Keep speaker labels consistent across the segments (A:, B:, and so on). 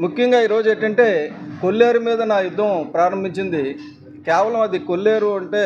A: ముఖ్యంగా ఈరోజు ఏంటంటే కొల్లేరు మీద నా యుద్ధం ప్రారంభించింది కేవలం అది కొల్లేరు అంటే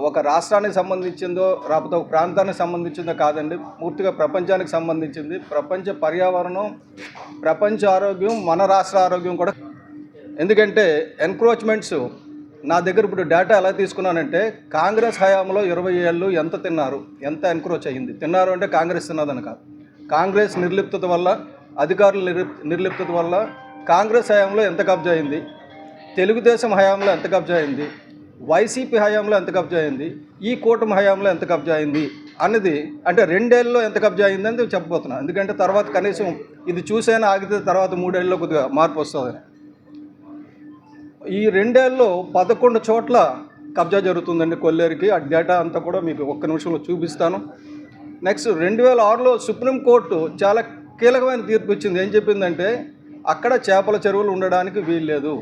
A: ఒక రాష్ట్రానికి సంబంధించిందో లేకపోతే ఒక ప్రాంతానికి సంబంధించిందో కాదండి, పూర్తిగా ప్రపంచానికి సంబంధించింది. ప్రపంచ పర్యావరణం, ప్రపంచ ఆరోగ్యం, మన రాష్ట్ర ఆరోగ్యం కూడా. ఎందుకంటే ఎన్క్రోచ్మెంట్స్ నా దగ్గర ఇప్పుడు డేటా ఎలా తీసుకున్నానంటే కాంగ్రెస్ హయాంలో 20 ఏళ్ళు ఎంత తిన్నారు, ఎంత ఎన్క్రోచ్ అయ్యింది. తిన్నారు అంటే కాంగ్రెస్ తిన్నదని కాదు, కాంగ్రెస్ నిర్లిప్తత వల్ల, అధికారుల నిర్లిప్తత వల్ల కాంగ్రెస్ హయాంలో ఎంత కబ్జా అయింది, తెలుగుదేశం హయాంలో ఎంత కబ్జా అయింది, వైసీపీ హయాంలో ఎంత కబ్జా అయింది, ఈ కూటమి హయాంలో ఎంత కబ్జా అయింది అన్నది, అంటే 2 ఏళ్ళలో ఎంత కబ్జా అయింది అని చెప్పబోతున్నాను. ఎందుకంటే తర్వాత కనీసం ఇది చూసైనా ఆగితే తర్వాత 3 ఏళ్ళలో కొద్దిగా మార్పు వస్తుందని. ఈ 2 ఏళ్ళలో 11 చోట్ల కబ్జా జరుగుతుందండి కొల్లేరుకి. ఆ డేటా అంతా కూడా మీకు ఒక్క నిమిషంలో చూపిస్తాను. నెక్స్ట్ 2006లో సుప్రీంకోర్టు చాలా కీలకమైన తీర్పు ఇచ్చింది. ఏం చెప్పిందంటే అక్కడ చేపల చెరువులు ఉండడానికి వీలు లేదు.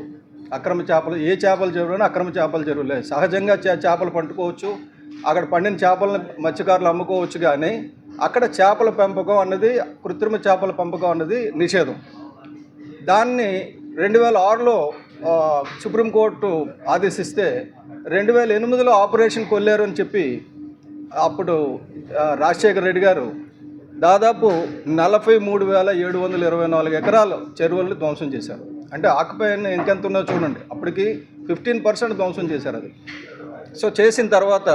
A: అక్రమ చేపలు, ఏ చేపల చెరువులైనా అక్రమ చేపల చెరువులే. సహజంగా చేపలు పట్టుకోవచ్చు, అక్కడ పండిన చేపలను మత్స్యకారులు అమ్ముకోవచ్చు, కానీ అక్కడ చేపల పెంపకం అన్నది, కృత్రిమ చేపల పెంపకం అన్నది నిషేధం. దాన్ని 2006లో సుప్రీంకోర్టు ఆదేశిస్తే 2008లో ఆపరేషన్ కొల్లేరు అని చెప్పి అప్పుడు రాజశేఖర రెడ్డి గారు దాదాపు 43,724 ఎకరాలు చెరువులను ధ్వంసం చేశారు. అంటే ఆక్యుపైన ఇంకెంత ఉన్నో చూడండి, అప్పటికి 15% ధ్వంసం చేశారు అది. సో చేసిన తర్వాత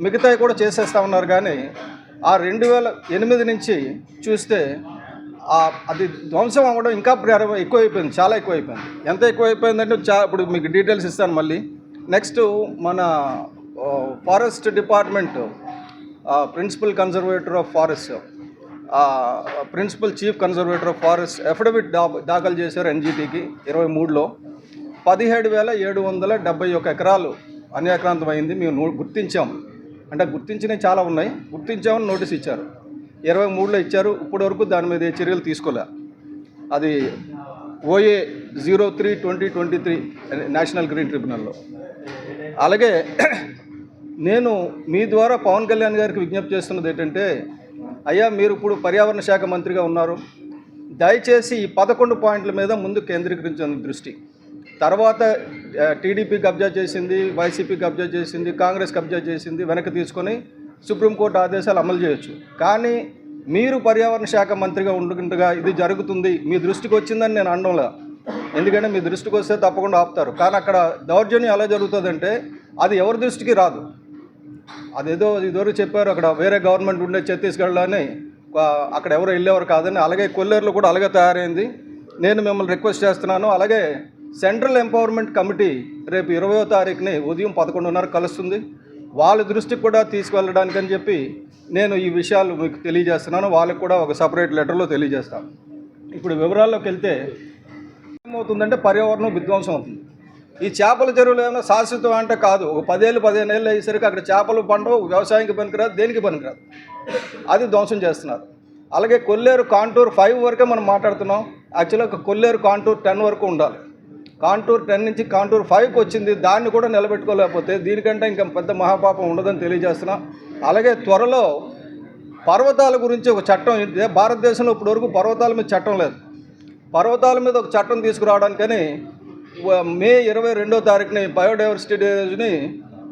A: మిగతాయి కూడా చేసేస్తా ఉన్నారు. కానీ ఆ 2008 నుంచి చూస్తే అది ధ్వంసం అవ్వడం ఇంకా ఎక్కువైపోయింది, చాలా ఎక్కువైపోయింది. ఎంత ఎక్కువైపోయిందంటే ఇప్పుడు మీకు డీటెయిల్స్ ఇస్తాను మళ్ళీ. నెక్స్ట్ మన forest department principal conservator of forest, principal chief conservator of forest affidavit దాఖలు చేశారు ఎన్జీటీకి 23లో. 17,771 ఎకరాలు అన్యాక్రాంతమైంది మేము గుర్తించాం. అంటే గుర్తించినవి చాలా ఉన్నాయి, గుర్తించామని నోటీస్ ఇచ్చారు. 23లో ఇచ్చారు. ఇప్పటి వరకు దాని మీద చర్యలు తీసుకోలే. అది OA 03/2023 నేషనల్ గ్రీన్ ట్రిబ్యునల్లో. అలాగే నేను మీ ద్వారా పవన్ కళ్యాణ్ గారికి విజ్ఞప్తి చేస్తున్నది ఏంటంటే, అయ్యా మీరు ఇప్పుడు పర్యావరణ శాఖ మంత్రిగా ఉన్నారు, దయచేసి ఈ 11 పాయింట్ల మీద ముందు కేంద్రీకరించిన దృష్టి. తర్వాత టీడీపీ కబ్జా చేసింది, వైసీపీ కబ్జా చేసింది, కాంగ్రెస్ కబ్జా చేసింది, వెనక్కి తీసుకొని సుప్రీంకోర్టు ఆదేశాలు అమలు చేయొచ్చు. కానీ మీరు పర్యావరణ శాఖ మంత్రిగా ఉండగా ఇది జరుగుతుంది, మీ దృష్టికి వచ్చిందని నేను అనడంలా. ఎందుకంటే మీ దృష్టికి వస్తే తప్పకుండా ఆపుతారు. కానీ అక్కడ దౌర్జన్యం ఎలా జరుగుతుందంటే అది ఎవరి దృష్టికి రాదు. అదేదో ఇదివరకు చెప్పారు, అక్కడ వేరే గవర్నమెంట్ ఉండే ఛత్తీస్గఢ్లోనే అక్కడ ఎవరు వెళ్ళేవారు కాదని. అలాగే కొల్లేరులో కూడా అలాగే తయారైంది. నేను మిమ్మల్ని రిక్వెస్ట్ చేస్తున్నాను. అలాగే సెంట్రల్ ఎంపవర్మెంట్ కమిటీ రేపు 20వ తారీఖుని ఉదయం 11:30 కలుస్తుంది. వాళ్ళ దృష్టికి కూడా తీసుకువెళ్ళడానికి అని చెప్పి నేను ఈ విషయాలు మీకు తెలియజేస్తున్నాను. వాళ్ళకి కూడా ఒక సపరేట్ లెటర్లో తెలియజేస్తాను. ఇప్పుడు వివరాల్లోకి వెళ్తే ఏమవుతుందంటే పర్యావరణం విధ్వంసం అవుతుంది. ఈ చేపల చెరువులు ఏమైనా శాశ్వతం అంటే కాదు. ఒక 10-15 ఏళ్ళు అయ్యేసరికి అక్కడ చేపలు పండవు, వ్యవసాయానికి పనికిరాదు, దేనికి పనికిరాదు. అది ధ్వంసం చేస్తున్నారు. అలాగే కొల్లేరు కాంటూర్ 5 వరకే మనం మాట్లాడుతున్నాం. యాక్చువల్గా కొల్లేరు కాంటూర్ 10 వరకు ఉండాలి. కాంటూర్ 10 నుంచి కాంటూర్ 5కి వచ్చింది. దాన్ని కూడా నిలబెట్టుకోలేకపోతే దీనికంటే ఇంకా పెద్ద మహాపాపం ఉండదని తెలియజేస్తున్నాం. అలాగే త్వరలో పర్వతాల గురించి ఒక చట్టం, భారతదేశంలో ఇప్పటివరకు పర్వతాల మీద చట్టం లేదు. పర్వతాల మీద ఒక చట్టం తీసుకురావడానికని మే 22వ తారీఖుని బయోడైవర్సిటీ డేని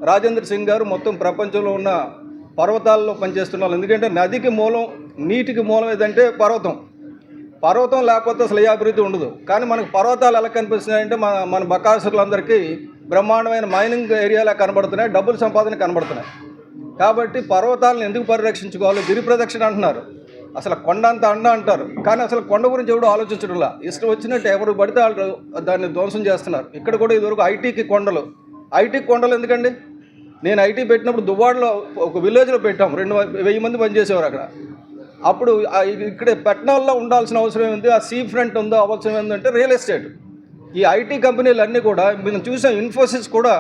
A: రాజేంద్ర సింగ్ గారు మొత్తం ప్రపంచంలో ఉన్న పర్వతాల్లో పనిచేస్తున్నారు. ఎందుకంటే నదికి మూలం, నీటికి మూలం ఏదంటే పర్వతం. పర్వతం లేకపోతే అసలు ఏ అభివృద్ధి ఉండదు. కానీ మనకు పర్వతాలు ఎలా కనిపిస్తున్నాయంటే మన బకాసులందరికీ బ్రహ్మాండమైన మైనింగ్ ఏరియాలా కనబడుతున్నాయి, డబ్బులు సంపాదన కనబడుతున్నాయి. కాబట్టి పర్వతాలను ఎందుకు పరిరక్షించుకోవాలి? గిరి ప్రదక్షిణ అంటున్నారు, అసలు కొండ అంత అండ అంటారు. కానీ అసలు కొండ గురించి ఎవడు ఆలోచించడంలా. ఇష్టం వచ్చినట్టు ఎవరు పడితే వాళ్ళు దాన్ని ధ్వంసం చేస్తున్నారు. ఇక్కడ కూడా ఇదివరకు ఐటీకి కొండలు ఎందుకండి? నేను ఐటీ పెట్టినప్పుడు దువ్వాడలో ఒక విలేజ్లో పెట్టాం, 2,000 మంది పనిచేసేవారు అక్కడ. అప్పుడు ఇక్కడ పట్టణాల్లో ఉండాల్సిన అవసరం ఏంది? ఆ సీ ఫ్రంట్ ఉందో అవసరం ఏంటంటే రియల్ ఎస్టేట్. ఈ ఐటీ కంపెనీలు అన్నీ కూడా మనం చూసాం. ఇన్ఫోసిస్ కూడా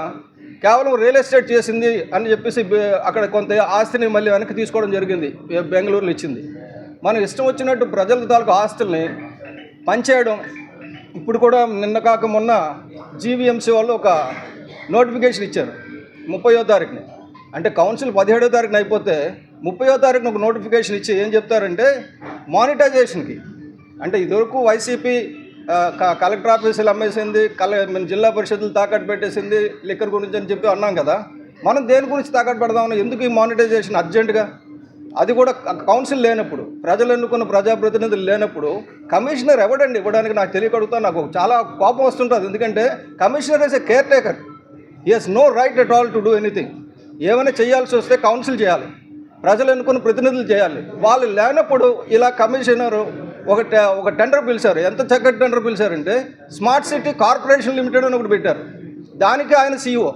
A: కేవలం రియల్ ఎస్టేట్ చేసింది అని చెప్పేసి అక్కడ కొంత ఆస్తిని మళ్ళీ వెనక్కి తీసుకోవడం జరిగింది, బెంగళూరులో ఇచ్చింది. మనం ఇష్టం వచ్చినట్టు ప్రజల తాలూకు ఆస్తుల్ని పనిచేయడం. ఇప్పుడు కూడా నిన్న కాక మొన్న జీవీఎంసీ వాళ్ళు ఒక నోటిఫికేషన్ ఇచ్చారు 30వ తారీఖుని. అంటే కౌన్సిల్ 17వ తారీఖున అయిపోతే 30వ తారీఖున ఒక నోటిఫికేషన్ ఇచ్చి ఏం చెప్తారంటే మానిటైజేషన్కి అంటే ఇదివరకు వైసీపీ కలెక్టర్ ఆఫీసులు అమ్మేసింది, జిల్లా పరిషత్తులు తాకట్టు పెట్టేసింది లిక్కర్ గురించి అని చెప్పి అన్నాం కదా. మనం దేని గురించి తాకట్టు పెడదామని, ఎందుకు ఈ మానిటైజేషన్ అర్జెంటుగా? అది కూడా కౌన్సిల్ లేనప్పుడు, ప్రజలు ఎన్నుకున్న ప్రజాప్రతినిధులు లేనప్పుడు కమిషనర్ ఎవడండి ఇవ్వడానికి? నాకు తెలియకడుగుతా, నాకు చాలా కోపం వస్తుంటుంది. ఎందుకంటే commissioner is a caretaker, he has no right at all to do anything. ఏమైనా చేయాల్సి వస్తే కౌన్సిల్ చేయాలి, ప్రజలు ఎన్నుకున్న ప్రతినిధులు చేయాలి. వాళ్ళు లేనప్పుడు ఇలా కమిషనరు ఒక టెండర్ పిలిచారు. ఎంత చక్కటి టెండర్ పిలిచారంటే స్మార్ట్ సిటీ కార్పొరేషన్ లిమిటెడ్ అని ఒకటి పెట్టారు. దానికి ఆయన CEO,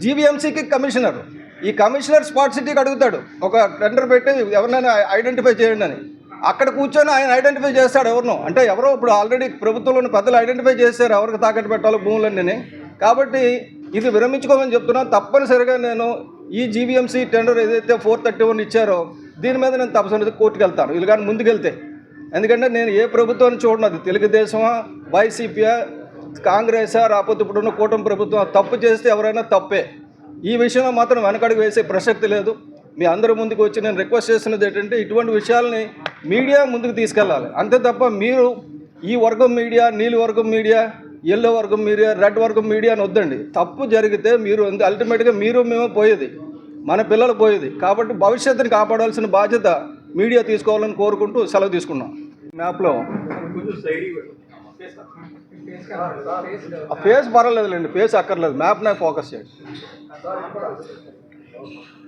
A: జీవీఎంసీకి కమిషనర్. ఈ కమిషనర్ స్మార్ట్ సిటీకి అడుగుతాడు, ఒక టెండర్ పెట్టి ఎవరినైనా ఐడెంటిఫై చేయండి అని. అక్కడ కూర్చొని ఆయన ఐడెంటిఫై చేస్తాడు ఎవరినో. అంటే ఎవరో ఇప్పుడు ఆల్రెడీ ప్రభుత్వంలోని పెద్దలు ఐడెంటిఫై చేశారు ఎవరికి తాకట్టు పెట్టాలో భూములన్నీ. కాబట్టి ఇది విరమించుకోమని చెప్తున్నా. తప్పనిసరిగా నేను ఈ జీవీఎంసీ టెండర్ ఏదైతే 431 ఇచ్చారో దీని మీద నేను తప్పనిసరిగా కోర్టుకు వెళ్తాను, వీళ్ళు కానీ ముందుకెళ్తే. ఎందుకంటే నేను ఏ ప్రభుత్వాన్ని చూడను, అది తెలుగుదేశమా, వైసీపీయా, కాంగ్రెసా, రాకపోతే ఇప్పుడున్న కూటమి ప్రభుత్వం. తప్పు చేస్తే ఎవరైనా తప్పే. ఈ విషయంలో మాత్రం వెనకడుగు వేసే ప్రసక్తి లేదు. మీ అందరి ముందుకు వచ్చి నేను రిక్వెస్ట్ చేస్తున్నది ఏంటంటే ఇటువంటి విషయాల్ని మీడియా ముందుకు తీసుకెళ్ళాలి. అంతే తప్ప మీరు ఈ వర్గం మీడియా, నీలి వర్గం మీడియా, ఎల్లో వర్గం మీడియా, రెడ్ వర్గం మీడియా అని వద్దండి. తప్పు జరిగితే మీరు అల్టిమేట్గా మేము పోయేది, మన పిల్లలు పోయేది. కాబట్టి భవిష్యత్తుని కాపాడాల్సిన బాధ్యత మీడియా తీసుకోవాలని కోరుకుంటూ సెలవు తీసుకున్నాం. మ్యాప్లో ఫేస్ పర్వాలేదులేండి, ఫేస్ అక్కర్లేదు, మ్యాప్నే ఫోకస్ చేయండి.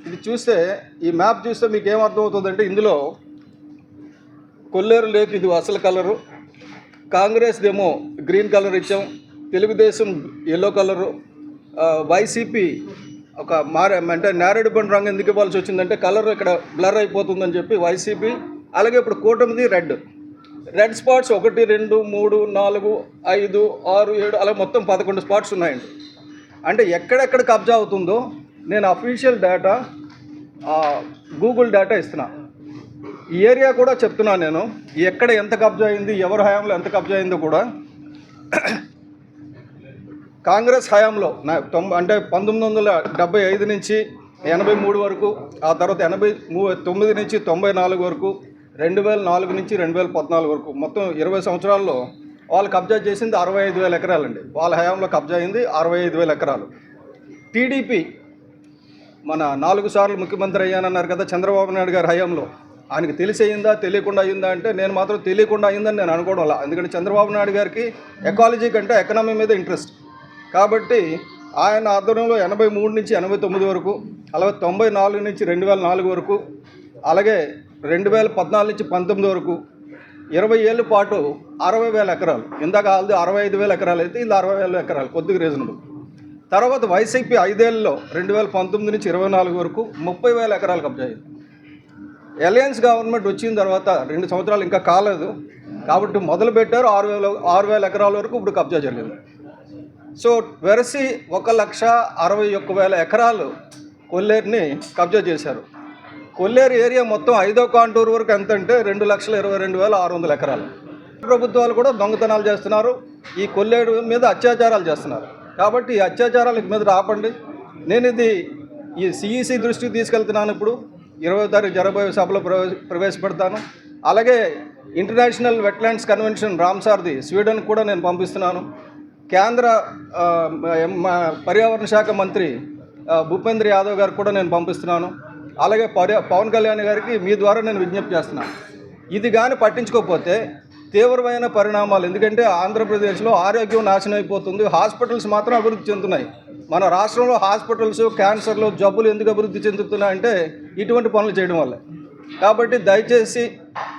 A: ఇది చూస్తే, ఈ మ్యాప్ చూస్తే మీకు ఏమర్థమవుతుందంటే ఇందులో కొల్లేరు లేక్ ఇది అసలు కలరు, కాంగ్రెస్దేమో గ్రీన్ కలర్ ఇచ్చాం, తెలుగుదేశం ఎల్లో కలరు, వైసీపీ ఒక అంటే నేరేడు పండు రంగు ఎందుకు ఇవ్వాల్సి వచ్చిందంటే కలర్ ఇక్కడ బ్లర్ అయిపోతుందని చెప్పి వైసీపీ. అలాగే ఇప్పుడు కూటమిది రెడ్ స్పాట్స్ 1, 2, 3, 4, 5, 6, 7 అలా మొత్తం 11 స్పాట్స్ ఉన్నాయండి. అంటే ఎక్కడెక్కడ కబ్జా అవుతుందో నేను అఫీషియల్ డేటా, గూగుల్ డేటా ఇస్తున్నా. ఈ ఏరియా కూడా చెప్తున్నాను నేను, ఎక్కడ ఎంత కబ్జా అయింది, ఎవరి హయాంలో ఎంత కబ్జా అయిందో కూడా. కాంగ్రెస్ హయాంలో అంటే 1975 నుంచి 83 వరకు, ఆ తర్వాత 89 నుంచి 94 వరకు, 2004 నుంచి 2014 వరకు, మొత్తం 20 సంవత్సరాల్లో వాళ్ళు కబ్జా చేసింది 65,000 ఎకరాలండి. వాళ్ళ హయాంలో కబ్జా అయింది 65,000 ఎకరాలు. టీడీపీ మన 4 సార్లు ముఖ్యమంత్రి అయ్యానన్నారు కదా చంద్రబాబు నాయుడు గారి హయాంలో, ఆయనకి తెలిసి అయిందా తెలియకుండా అయిందా అంటే నేను మాత్రం తెలియకుండా అయిందని నేను అనుకోవడం అలా. ఎందుకంటే చంద్రబాబు నాయుడు గారికి ఎకాలజీ కంటే ఎకనామీ మీద ఇంట్రెస్ట్. కాబట్టి ఆయన ఆధ్వర్యంలో 83 నుంచి 89 వరకు, అలాగే 94 నుంచి 2004 వరకు, అలాగే 2014 నుంచి 19 వరకు 20 ఏళ్ళ పాటు 60,000 ఎకరాలు. ఇందాక వాళ్ళది 65,000 ఎకరాలు అయితే ఇది 60,000 ఎకరాలు, కొద్దిగా రీజనబుల్. తర్వాత వైసీపీ 5 ఏళ్ళలో 2019 నుంచి 24 వరకు 30,000 ఎకరాలు కబ్జా అయింది. అలయన్స్ గవర్నమెంట్ వచ్చిన తర్వాత 2 సంవత్సరాలు ఇంకా కాలేదు కాబట్టి మొదలుపెట్టారు 6,000 ఎకరాల వరకు ఇప్పుడు కబ్జా జరిగింది. సో వెరసి 1,61,000 ఎకరాలు కొల్లేరుని కబ్జా చేశారు. కొల్లేరు ఏరియా మొత్తం 5వ కాంటూరు వరకు ఎంత అంటే 2,22,600 ఎకరాలు. ప్రభుత్వాలు కూడా దొంగతనాలు చేస్తున్నారు, ఈ కొల్లేరు మీద అత్యాచారాలు చేస్తున్నారు. కాబట్టి ఈ అత్యాచారాల మీద ఆపండి. నేను ఇది ఈ CEC దృష్టికి తీసుకెళ్తున్నాను. ఇప్పుడు 20వ తారీఖు జరగబోయే సభలో ప్రవేశపెడతాను. అలాగే ఇంటర్నేషనల్ వెట్లాండ్స్ కన్వెన్షన్ రామ్సార్ది స్వీడన్ కూడా నేను పంపిస్తున్నాను. కేంద్ర పర్యావరణ శాఖ మంత్రి భూపేంద్ర యాదవ్ గారికి కూడా నేను పంపిస్తున్నాను. అలాగే పవన్ కళ్యాణ్ గారికి మీ ద్వారా నేను విజ్ఞప్తి చేస్తున్నాను. ఇది కానీ పట్టించుకోకపోతే తీవ్రమైన పరిణామాలు, ఎందుకంటే ఆంధ్రప్రదేశ్లో ఆరోగ్యం నాశనం అయిపోతుంది, హాస్పిటల్స్ మాత్రం అభివృద్ధి చెందుతున్నాయి. మన రాష్ట్రంలో హాస్పిటల్స్, క్యాన్సర్లు, జబ్బులు ఎందుకు అభివృద్ధి చెందుతున్నాయంటే ఇటువంటి పనులు చేయడం వల్ల. కాబట్టి దయచేసి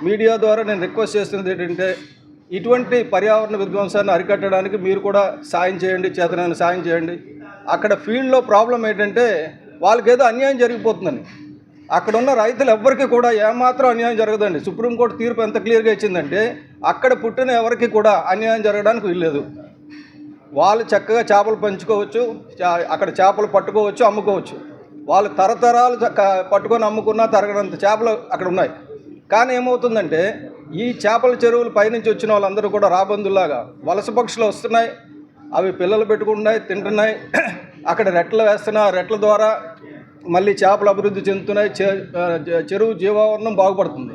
A: మీడియా ద్వారా నేను రిక్వెస్ట్ చేస్తున్నది ఏంటంటే ఇటువంటి పర్యావరణ విధ్వంసాన్ని అరికట్టడానికి మీరు కూడా సాయం చేయండి, చేతనైన సాయం చేయండి. అక్కడ ఫీల్డ్లో ప్రాబ్లం ఏంటంటే వాళ్ళకి ఏదో అన్యాయం జరిగిపోతుందని. అక్కడ ఉన్న రైతులు ఎవ్వరికి కూడా ఏమాత్రం అన్యాయం జరగదండి. సుప్రీంకోర్టు తీర్పు ఎంత క్లియర్గా ఇచ్చిందంటే అక్కడ పుట్టిన ఎవరికి కూడా అన్యాయం జరగడానికి వీల్లేదు. వాళ్ళు చక్కగా చేపలు పెంచుకోవచ్చు, అక్కడ చేపలు పట్టుకోవచ్చు, అమ్ముకోవచ్చు. వాళ్ళు తరతరాలు పట్టుకొని అమ్ముకున్నా తరగనంత చేపలు అక్కడ ఉన్నాయి. కానీ ఏమవుతుందంటే ఈ చేపల చెరువులు పైనుంచి వచ్చిన వాళ్ళందరూ కూడా రాబందుల్లాగా వలస పక్షులు వస్తున్నాయి, అవి పిల్లలు పెట్టుకుంటున్నాయి, తింటున్నాయి, అక్కడ రెట్లు వేస్తున్నాయి, ఆ రెట్ల ద్వారా మళ్ళీ చేపలు అభివృద్ధి చెందుతున్నాయి, చెరువు జీవావరణం బాగుపడుతుంది.